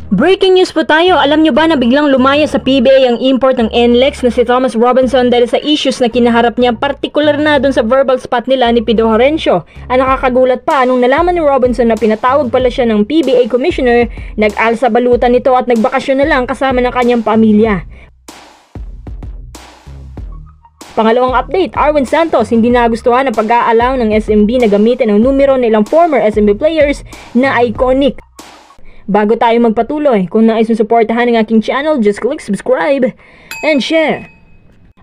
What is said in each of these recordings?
Breaking news po tayo. Alam nyo ba na biglang lumaya sa PBA ang import ng NLEX na si Thomas Robinson dahil sa issues na kinaharap niya, partikular na dun sa verbal spot nila ni Pido Horencio. Ang nakakagulat pa, nung nalaman ni Robinson na pinatawag pala siya ng PBA Commissioner, nag-alsa balutan nito at nagbakasyon na lang kasama ng kanyang pamilya. Pangalawang update, Arwin Santos hindi nagustuhan ang pag-aalaw ng SMB na gamitin ang numero ng ilang former SMB players na iconic. Bago tayo magpatuloy, kung nais mong suportahan ng aking channel, just click subscribe and share.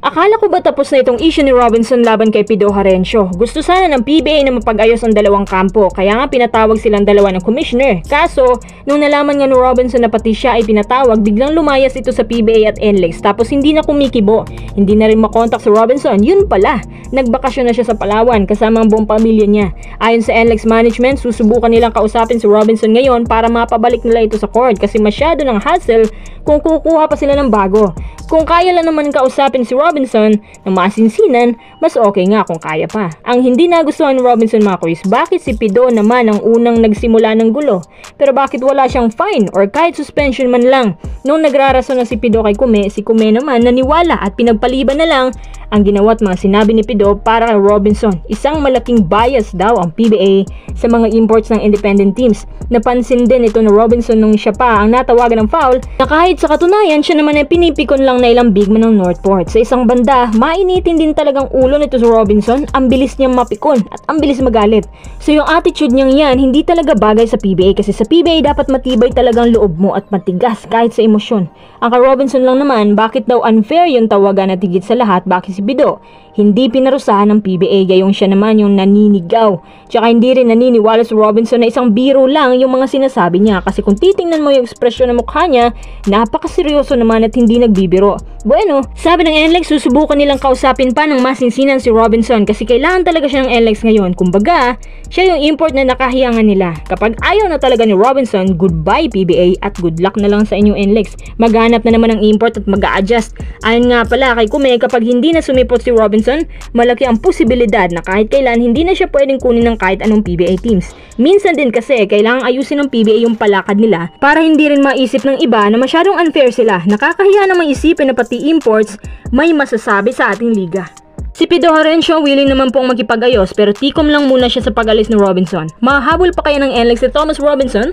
Akala ko ba tapos na itong issue ni Robinson laban kay Pido Horencio? Gusto sana ng PBA na mapag-ayos ang dalawang kampo, kaya nga pinatawag silang dalawa ng commissioner. Kaso, nung nalaman nga ni Robinson na pati siya ay pinatawag, biglang lumayas ito sa PBA at NLEX, tapos hindi na kumikibo. Hindi na rin makontak si Robinson. Yun pala, nagbakasyon na siya sa Palawan kasama ang buong pamilya niya. Ayon sa NLEX management, susubukan nilang kausapin si Robinson ngayon para mapabalik nila ito sa court kasi masyado ng hassle kung kukuha pa sila ng bago. Kung kaya lang naman kausapin si Robinson na masinsinan, mas okay nga kung kaya pa. Ang hindi nagustuhan ni Robinson, mga kuis, bakit si Pido naman ang unang nagsimula ng gulo? Pero bakit wala siyang fine or kahit suspension man lang? Nung nagrarason na si Pido kay Kume, si Kume naman naniwala at pinagpaliban na lang ang ginawa at mga sinabi ni Pido para kay Robinson. Isang malaking bias daw ang PBA sa mga imports ng independent teams. Napansin din ito na Robinson nung siya pa ang natawagan ng foul na kahit sa katunayan siya naman ay pinipikon lang na ilang big man ng Northport. Sa isang banda, mainitin din talagang ulo nito si Robinson. Ang bilis niyang mapikon at ang bilis magalit. So yung attitude niyang yan hindi talaga bagay sa PBA kasi sa PBA dapat matibay talagang loob mo at matigas kahit sa emosyon. Ang kay Robinson lang naman, bakit daw unfair yung tawagan at higit sa lahat, bakit si Pido hindi pinarusahan ng PBA gayong siya naman yung naninigaw. Tsaka hindi rin naniniwala si Robinson na isang biro lang yung mga sinasabi niya kasi kung titingnan mo yung ekspresyon ng mukha niya, napakaseryoso naman at hindi nagbibiro. Bueno, sabi ng NLEX susubukan nilang kausapin pa ng masinsinan si Robinson kasi kailangan talaga siya ng NLEX ngayon. Kumbaga, siya yung import na nakahiyangan nila. Kapag ayaw na talaga ni Robinson, goodbye PBA at good luck na lang sa inyong NLEX. Maghanap na naman ng import at mag-a-adjust. Ayon nga pala kay Kume, kapag hindi na sumipot si Robinson, malaki ang posibilidad na kahit kailan hindi na siya pwedeng kunin ng kahit anong PBA teams. Minsan din kasi kailangang ayusin ng PBA yung palakad nila para hindi rin maisip ng iba na masyadong unfair sila. Nakakahiya namang isipin na pati imports may masasabi sa ating liga. Si Pido Horencio willing naman pong makipag-ayos pero tikom lang muna siya sa pag-alis ni Robinson. Mahabol pa kaya ng NLEX si Thomas Robinson?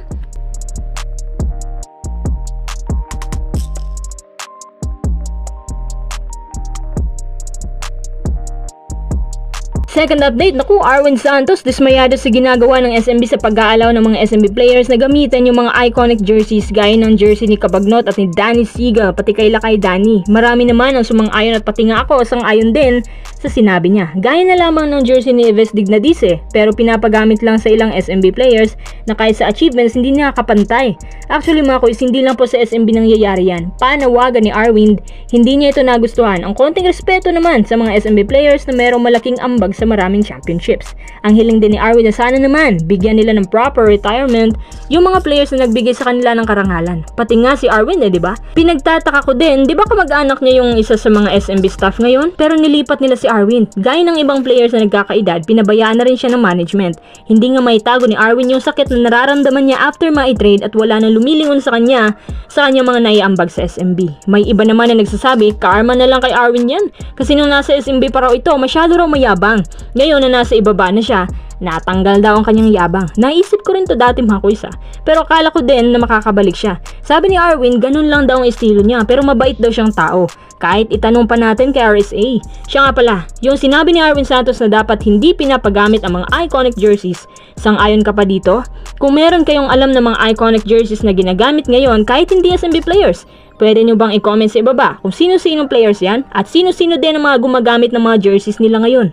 Second update, naku, Arwin Santos dismayado sa ginagawa ng SMB sa pag-aalaw ng mga SMB players na gamitin yung mga iconic jerseys gaya ng jersey ni Cabagnot at ni Danny Siga, pati kay Lakay Danny. Marami naman ang sumang-ayon at pati nga ako sang-ayon din sa sinabi niya. Gaya na lamang ng jersey ni Yves Dignadice pero pinapagamit lang sa ilang SMB players na kahit sa achievements hindi nakakapantay. Actually mga kuis, hindi lang po sa SMB nangyayari yan. Panawagan ni Arwin, hindi niya ito nagustuhan. Ang konting respeto naman sa mga SMB players na merong malaking ambag sa maraming championships. Ang hiling din ni Arwin na sana naman bigyan nila ng proper retirement yung mga players na nagbigay sa kanila ng karangalan. Pati nga si Arwin di ba? Pinagtataka ko din, di ba kamag-anak niya yung isa sa mga SMB staff ngayon? Pero nilipat nila si Arwin. Gaya ng ibang players na nagkakaedad, pinabayaan na rin siya ng management. Hindi nga maitago ni Arwin yung sakit na nararamdaman niya after ma-trade at wala nang lumilingon sa kanyang mga naiambag sa SMB. May iba naman na nagsasabi, karma na lang kay Arwin yan. Kasi nung nasa SMB pa raw ito, masyado raw mayabang. Ngayon na nasa ibaba na siya, natanggal daw ang kanyang yabang. Naisip ko rin to dati mga kuis pero akala ko din na makakabalik siya. Sabi ni Arwin, ganun lang daw ang estilo niya pero mabait daw siyang tao. Kahit itanong pa natin kay RSA. Siya nga pala, yung sinabi ni Arwin Santos na dapat hindi pinapagamit ang mga iconic jerseys. Sang-ayon ka pa dito? Kung meron kayong alam ng mga iconic jerseys na ginagamit ngayon kahit hindi SMB players, pwede nyo bang i-comment sa ibaba kung sino-sinong players yan at sino-sino din ang mga gumagamit ng mga jerseys nila ngayon?